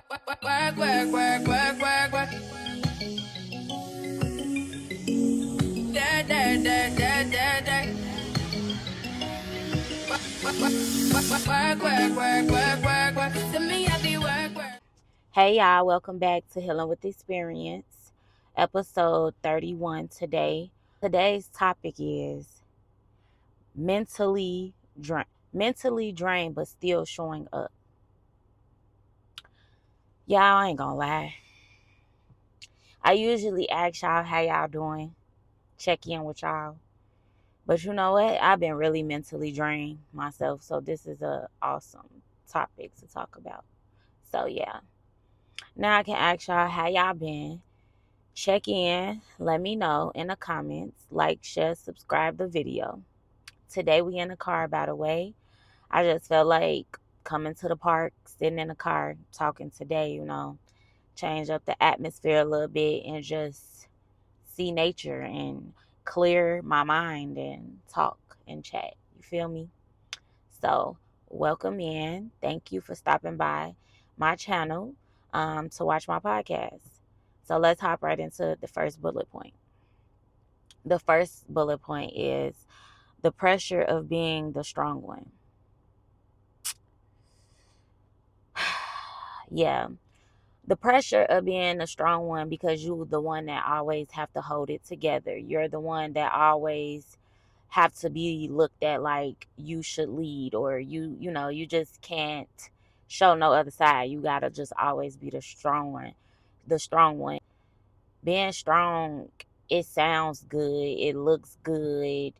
Work, work, work, work, work, work. Da, da, da, da, da, da. Work, work, work, work, work, work. To me, I be work, work. Hey y'all, welcome back to Healing with Experience, episode 31 today. Today's topic is mentally drained but still showing up. Y'all, I ain't gonna lie. I usually ask y'all how y'all doing, check in with y'all. But you know what? I've been really mentally drained myself, so this is a awesome topic to talk about. So yeah. Now I can ask y'all how y'all been. Check in, let me know in the comments, like, share, subscribe the video. Today we in the car, by the way. I just felt like coming to the park, sitting in the car, talking today, change up the atmosphere a little bit and just see nature and clear my mind and talk and chat. You feel me? So welcome in. Thank you for stopping by my channel to watch my podcast. So let's hop right into the first bullet point. The first bullet point is the pressure of being the strong one. Yeah. The pressure of being the strong one, because you're the one that always have to hold it together. You're the one that always have to be looked at like you should lead, or you just can't show no other side. You gotta just always be the strong one. The strong one. Being strong, it sounds good, it looks good.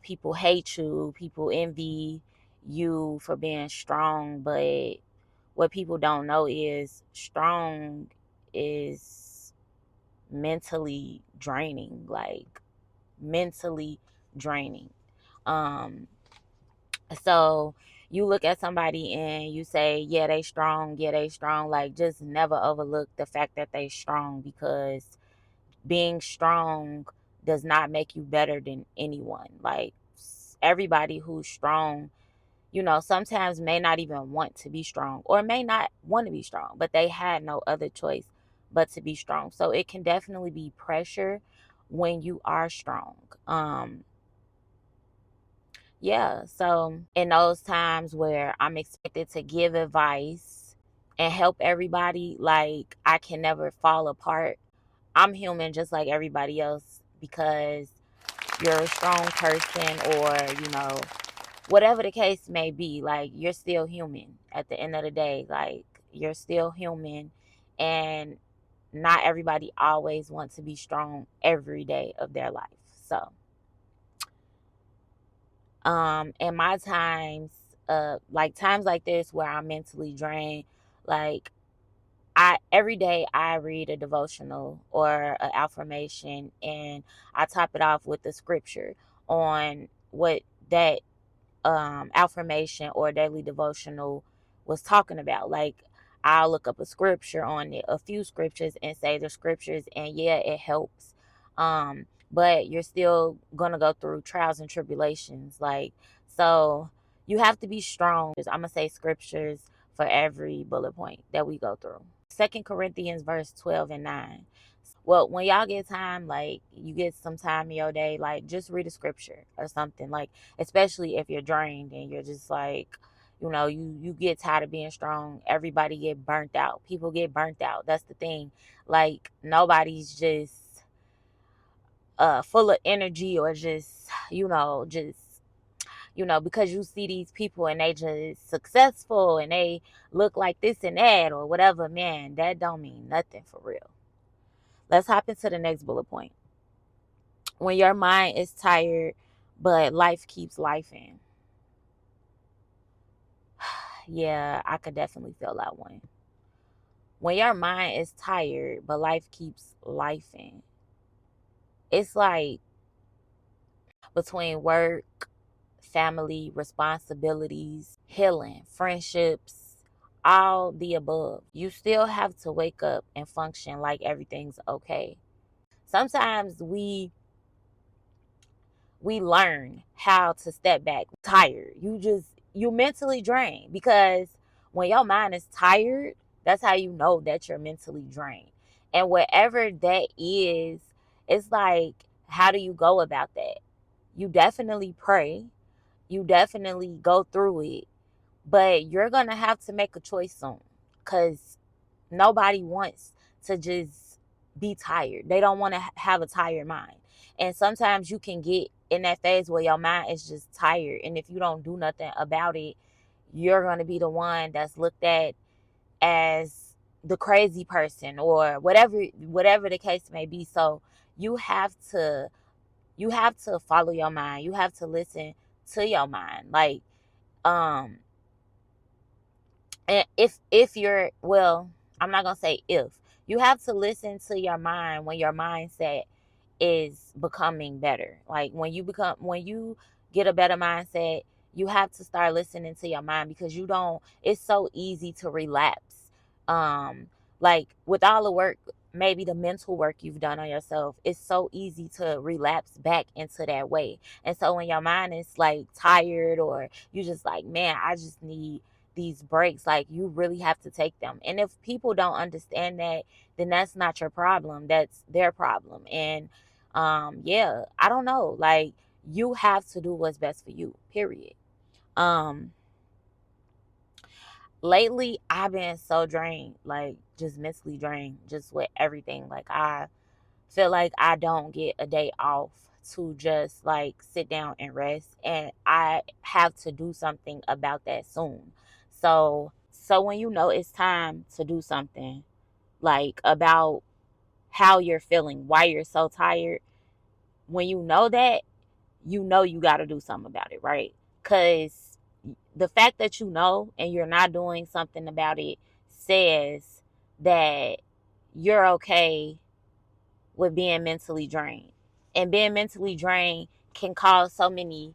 People hate you, people envy you for being strong, but what people don't know is strong is mentally draining, like mentally draining. Um, so you look at somebody and you say, yeah, they strong, yeah, they strong. Like, just never overlook the fact that they strong, because being strong does not make you better than anyone. Like, everybody who's strong, sometimes may not even want to be strong, or may not want to be strong, but they had no other choice but to be strong. So it can definitely be pressure when you are strong. Yeah, so in those times where I'm expected to give advice and help everybody, like, I can never fall apart. I'm human just like everybody else, because you're a strong person, or whatever the case may be, like, you're still human at the end of the day. Like, you're still human, and not everybody always wants to be strong every day of their life. So in my times, like times like this where I'm mentally drained, like, I every day I read a devotional or an affirmation, and I top it off with the scripture on what that affirmation or daily devotional was talking about. Like, I'll look up a scripture on it, a few scriptures, and say the scriptures, and yeah, it helps. But you're still gonna go through trials and tribulations. Like, so you have to be strong. I'm gonna say scriptures for every bullet point that we go through. 2 Corinthians verse 12 and 9. Well, when y'all get time, like, you get some time in your day, like, just read a scripture or something. Like, especially if you're drained and you're just like, you get tired of being strong. Everybody get burnt out. People get burnt out. That's the thing. Like, nobody's just full of energy, or just because you see these people and they just successful and they look like this and that or whatever. Man, that don't mean nothing for real. Let's hop into the next bullet point. When your mind is tired, but life keeps lifing. Yeah, I could definitely feel that one. When your mind is tired, but life keeps lifing, it's like between work, family, responsibilities, healing, friendships, all the above. You still have to wake up and function like everything's okay. Sometimes we learn how to step back tired. You mentally drained, because when your mind is tired, that's how you know that you're mentally drained. And whatever that is, it's like, how do you go about that? You definitely pray, you definitely go through it, but you're going to have to make a choice soon, because nobody wants to just be tired. They don't want to have a tired mind. And sometimes you can get in that phase where your mind is just tired. And if you don't do nothing about it, you're going to be the one that's looked at as the crazy person, or whatever the case may be. So you have to follow your mind. You have to listen to your mind. Like, um and if you're, well, I'm not gonna say if, you have to listen to your mind when your mindset is becoming better. Like, when you get a better mindset, you have to start listening to your mind, because you don't it's so easy to relapse. Like, with all the work, maybe the mental work you've done on yourself, it's so easy to relapse back into that way. And so when your mind is like tired, or you just like, man, I just need these breaks, like, you really have to take them. And if people don't understand that, then that's not your problem, that's their problem. And yeah, I don't know, like, you have to do what's best for you, period. um Lately I've been so drained, like, just mentally drained, just with everything. Like, I feel like I don't get a day off to just like sit down and rest, and I have to do something about that soon. So when you know it's time to do something, like, about how you're feeling, why you're so tired, when you know that, you know you got to do something about it, right? Because the fact that you know and you're not doing something about it says that you're okay with being mentally drained. And being mentally drained can cause so many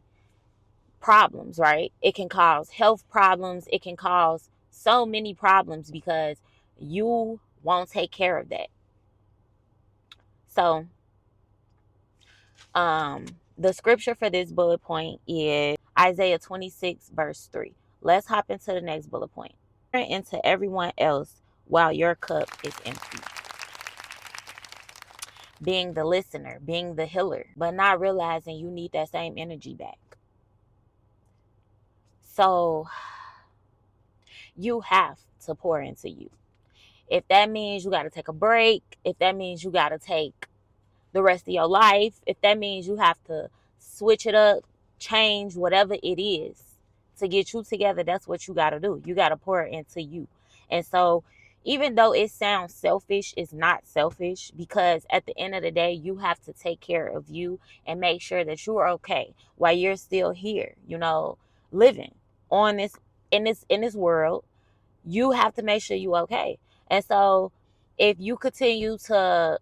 problems, right? It can cause health problems. It can cause so many problems because you won't take care of that. So, um, the scripture for this bullet point is Isaiah 26, verse 3. Let's hop into the next bullet point. Into everyone else while your cup is empty. Being the listener, being the healer, but not realizing you need that same energy back. So you have to pour into you. If that means you got to take a break, if that means you got to take the rest of your life, if that means you have to switch it up, change whatever it is to get you together, that's what you got to do. You got to pour it into you. And so, even though it sounds selfish, it's not selfish, because at the end of the day, you have to take care of you and make sure that you're okay while you're still here, living on this world. You have to make sure you're okay. And so, if you continue to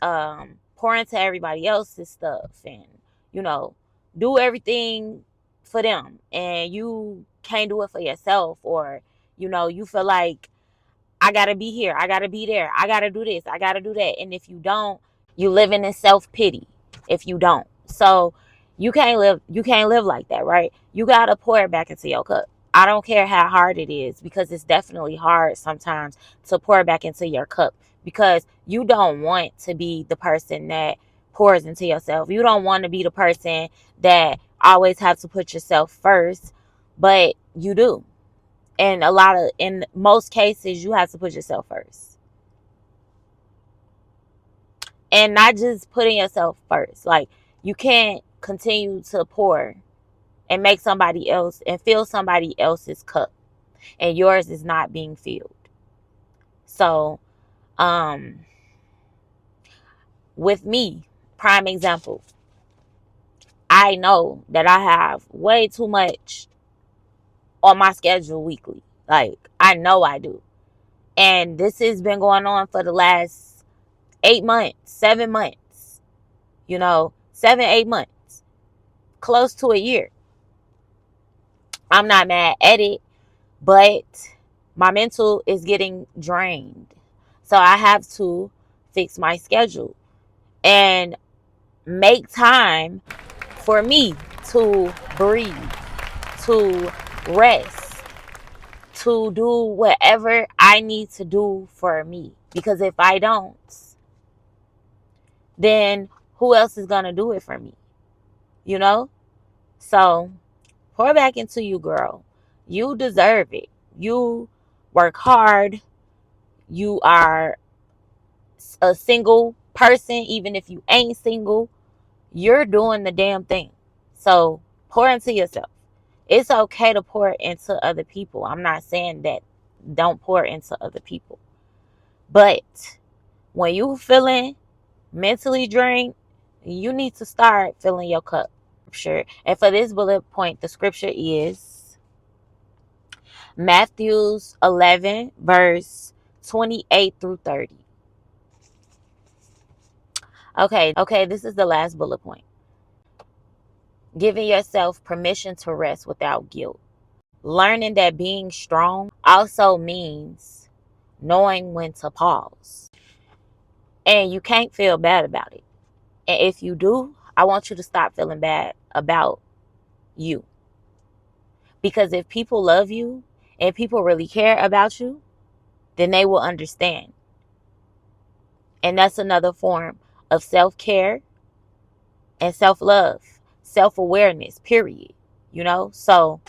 pour into everybody else's stuff, and you know do everything for them, and you can't do it for yourself, or you feel like, I gotta be here, I gotta be there, I gotta do this, I gotta do that, and if you don't, you living in self-pity. If you don't, so you can't live like that, right? You gotta pour it back into your cup. I don't care how hard it is, because it's definitely hard sometimes to pour back into your cup, because you don't want to be the person that pours into yourself. You don't want to be the person that always have to put yourself first, but you do. And in most cases, you have to put yourself first. And not just putting yourself first. Like, you can't continue to pour and make somebody else and fill somebody else's cup, and yours is not being filled. So, um, with me, prime example, I know that I have way too much on my schedule weekly. Like, I know I do. And this has been going on for the last 8 months, 7 months, 7, 8 months, close to a year. I'm not mad at it, but my mental is getting drained. So I have to fix my schedule and make time for me to breathe, to rest, to do whatever I need to do for me. Because if I don't, then who else is going to do it for me? You know? So pour back into you, girl. You deserve it. You work hard. You are a single person, even if you ain't single. You're doing the damn thing. So pour into yourself. It's okay to pour into other people. I'm not saying that don't pour into other people. But when you feeling mentally drained, you need to start filling your cup. Sure. And for this bullet point, the scripture is Matthew 11, verse 28 through 30. Okay, this is the last bullet point. Giving yourself permission to rest without guilt. Learning that being strong also means knowing when to pause. And you can't feel bad about it. And if you do, I want you to stop feeling bad about you. Because if people love you and people really care about you, then they will understand. And that's another form of self-care and self-love, self-awareness, period. You know? So,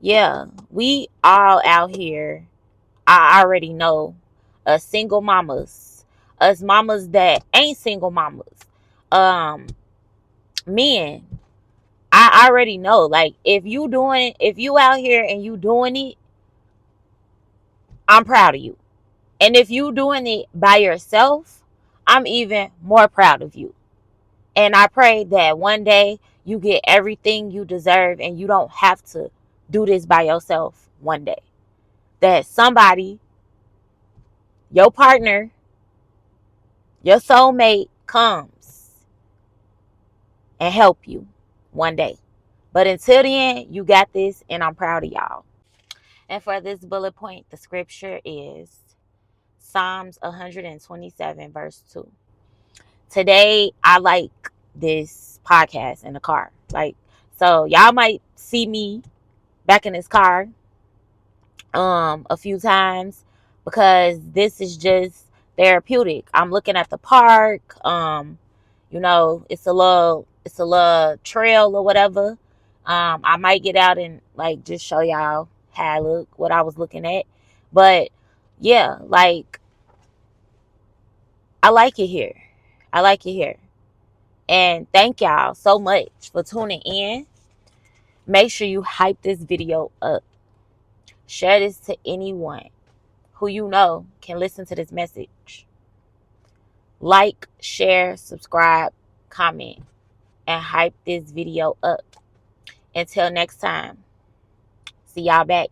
yeah, we all out here, I already know, us single mamas, us mamas that ain't single mamas, men, I already know, like, if you out here and you doing it, I'm proud of you. And if you doing it by yourself, I'm even more proud of you. And I pray that one day you get everything you deserve and you don't have to do this by yourself one day. That somebody, your partner, your soulmate comes and help you one day. But until then, you got this, and I'm proud of y'all. And for this bullet point, the scripture is Psalms 127, verse 2. Today, I like this podcast in the car. Like, so y'all might see me back in this car a few times because this is just therapeutic. I'm looking at the park. You know, it's a little trail or whatever. I might get out and like just show y'all how I look, what I was looking at. But yeah, like I like it here. I like it here. And thank y'all so much for tuning in. Make sure you hype this video up. Share this to anyone who you know can listen to this message. Like, share, subscribe, comment, and hype this video up. Until next time, see y'all back.